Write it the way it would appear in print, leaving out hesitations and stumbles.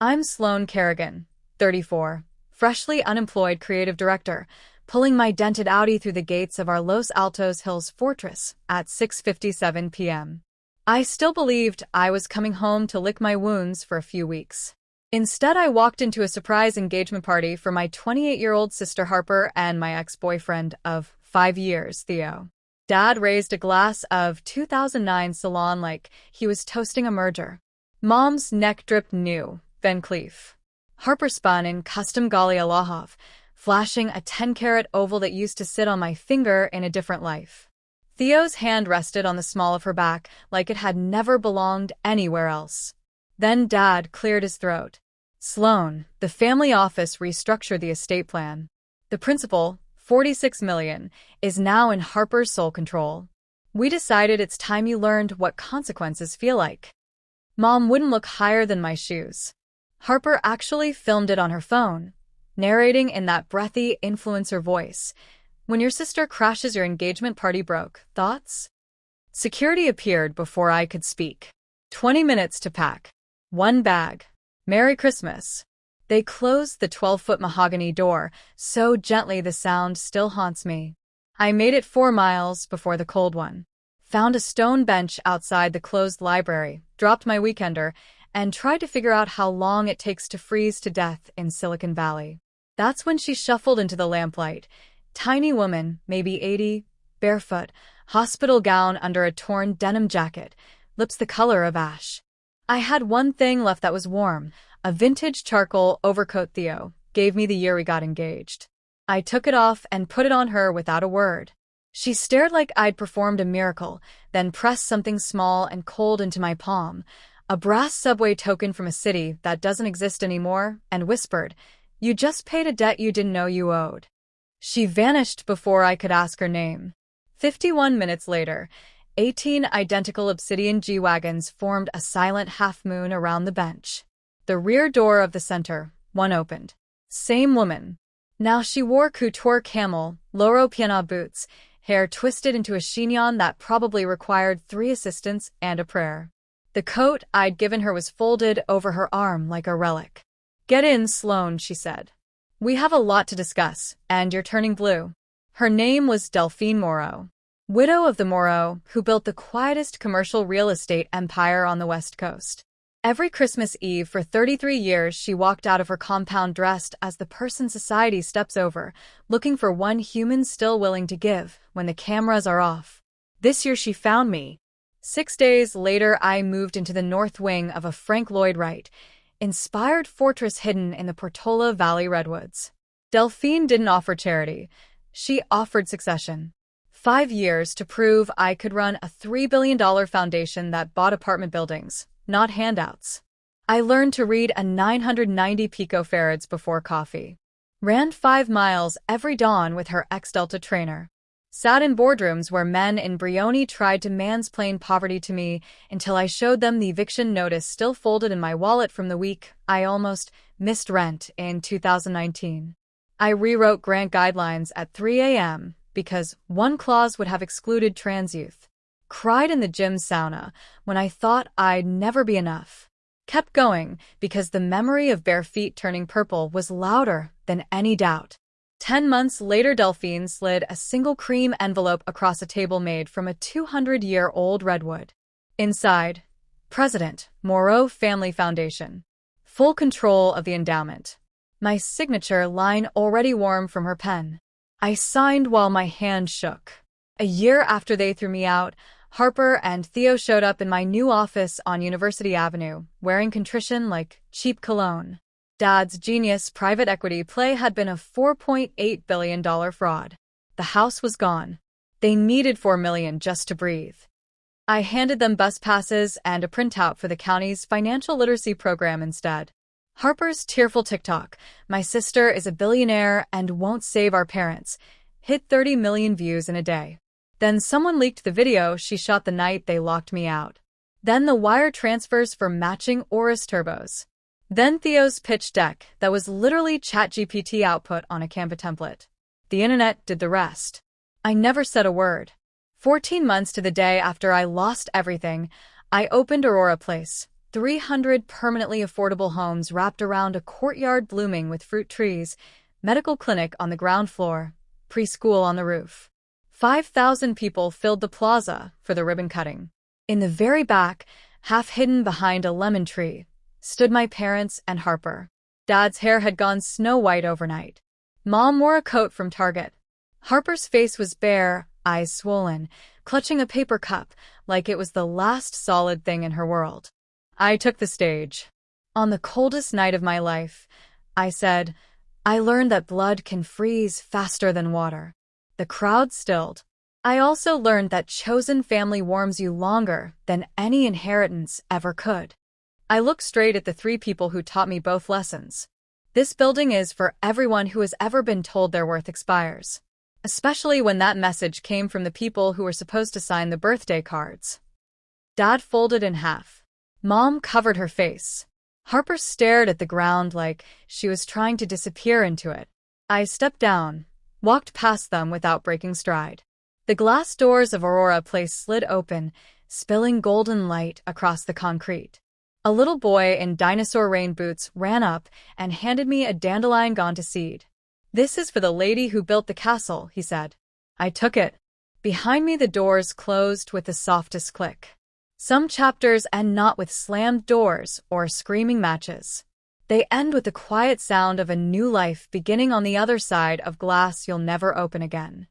I'm Sloane Kerrigan, 34, freshly unemployed creative director, pulling my dented Audi through the gates of our Los Altos Hills fortress at 6:57 p.m. I still believed I was coming home to lick my wounds for a few weeks. Instead, I walked into a surprise engagement party for my 28-year-old sister Harper and my ex-boyfriend of 5 years, Theo. Dad raised a glass of 2009 Salon like he was toasting a merger. Mom's neck dripped new Van Cleef. Harper spun in custom Gali Allahov, flashing a 10-carat oval that used to sit on my finger in a different life. Theo's hand rested on the small of her back like it had never belonged anywhere else. Then Dad cleared his throat. Sloane, the family office restructured the estate plan. The principal, $46 million, is now in Harper's sole control. We decided it's time you learned what consequences feel like. Mom wouldn't look higher than my shoes. Harper actually filmed it on her phone, narrating in that breathy influencer voice. When your sister crashes your engagement party broke, thoughts? Security appeared before I could speak. 20 minutes to pack. 1 bag. Merry Christmas. They closed the 12-foot mahogany door, so gently the sound still haunts me. I made it 4 miles before the cold one. Found a stone bench outside the closed library, dropped my weekender, and tried to figure out how long it takes to freeze to death in Silicon Valley. That's when she shuffled into the lamplight. Tiny woman, maybe 80, barefoot, hospital gown under a torn denim jacket, lips the color of ash. I had one thing left that was warm, a vintage charcoal overcoat Theo gave me the year we got engaged. I took it off and put it on her without a word. She stared like I'd performed a miracle, then pressed something small and cold into my palm, a brass subway token from a city that doesn't exist anymore, and whispered, "You just paid a debt you didn't know you owed." She vanished before I could ask her name. 51 minutes later, 18 identical obsidian G-wagons formed a silent half-moon around the bench. The rear door of the center, one opened. Same woman. Now she wore couture camel, Loro Piana boots, hair twisted into a chignon that probably required 3 assistants and a prayer. The coat I'd given her was folded over her arm like a relic. "Get in, Sloane," she said. "We have a lot to discuss, and you're turning blue." Her name was Delphine Moreau, widow of the Moreau who built the quietest commercial real estate empire on the West Coast. Every Christmas Eve for 33 years she walked out of her compound dressed as the person society steps over, looking for one human still willing to give when the cameras are off. This year she found me. 6 days later I moved into the north wing of a Frank Lloyd Wright inspired fortress hidden in the Portola Valley redwoods. Delphine didn't offer charity. She offered succession. 5 years to prove I could run a $3 billion foundation that bought apartment buildings, not handouts. I learned to read a 990 picofarads before coffee. Ran 5 miles every dawn with her ex-Delta trainer. Sat in boardrooms where men in Brioni tried to mansplain poverty to me until I showed them the eviction notice still folded in my wallet from the week I almost missed rent in 2019. I rewrote grant guidelines at 3 a.m. because one clause would have excluded trans youth. Cried in the gym sauna when I thought I'd never be enough. Kept going because the memory of bare feet turning purple was louder than any doubt. 10 months later, Delphine slid a single cream envelope across a table made from a 200-year-old redwood. Inside, President, Moreau Family Foundation. Full control of the endowment. My signature line already warm from her pen. I signed while my hand shook. A year after they threw me out, Harper and Theo showed up in my new office on University Avenue, wearing contrition like cheap cologne. Dad's genius private equity play had been a $4.8 billion fraud. The house was gone. They needed $4 million just to breathe. I handed them bus passes and a printout for the county's financial literacy program instead. Harper's tearful TikTok, "My sister is a billionaire and won't save our parents," hit 30 million views in a day. Then someone leaked the video she shot the night they locked me out. Then the wire transfers for matching Oris turbos. Then Theo's pitch deck that was literally ChatGPT output on a Canva template. The internet did the rest. I never said a word. 14 months to the day after I lost everything, I opened Aurora Place, 300 permanently affordable homes wrapped around a courtyard blooming with fruit trees, medical clinic on the ground floor, preschool on the roof. 5,000 people filled the plaza for the ribbon cutting. In the very back, half hidden behind a lemon tree, stood my parents and Harper. Dad's hair had gone snow white overnight. Mom wore a coat from Target. Harper's face was bare, eyes swollen, clutching a paper cup like it was the last solid thing in her world. I took the stage. On the coldest night of my life, I said, I learned that blood can freeze faster than water. The crowd stilled. I also learned that chosen family warms you longer than any inheritance ever could. I looked straight at the three people who taught me both lessons. This building is for everyone who has ever been told their worth expires. Especially when that message came from the people who were supposed to sign the birthday cards. Dad folded in half. Mom covered her face. Harper stared at the ground like she was trying to disappear into it. I stepped down, walked past them without breaking stride. The glass doors of Aurora Place slid open, spilling golden light across the concrete. A little boy in dinosaur rain boots ran up and handed me a dandelion gone to seed. This is for the lady who built the castle, he said. I took it. Behind me the doors closed with the softest click. Some chapters end not with slammed doors or screaming matches. They end with the quiet sound of a new life beginning on the other side of glass you'll never open again.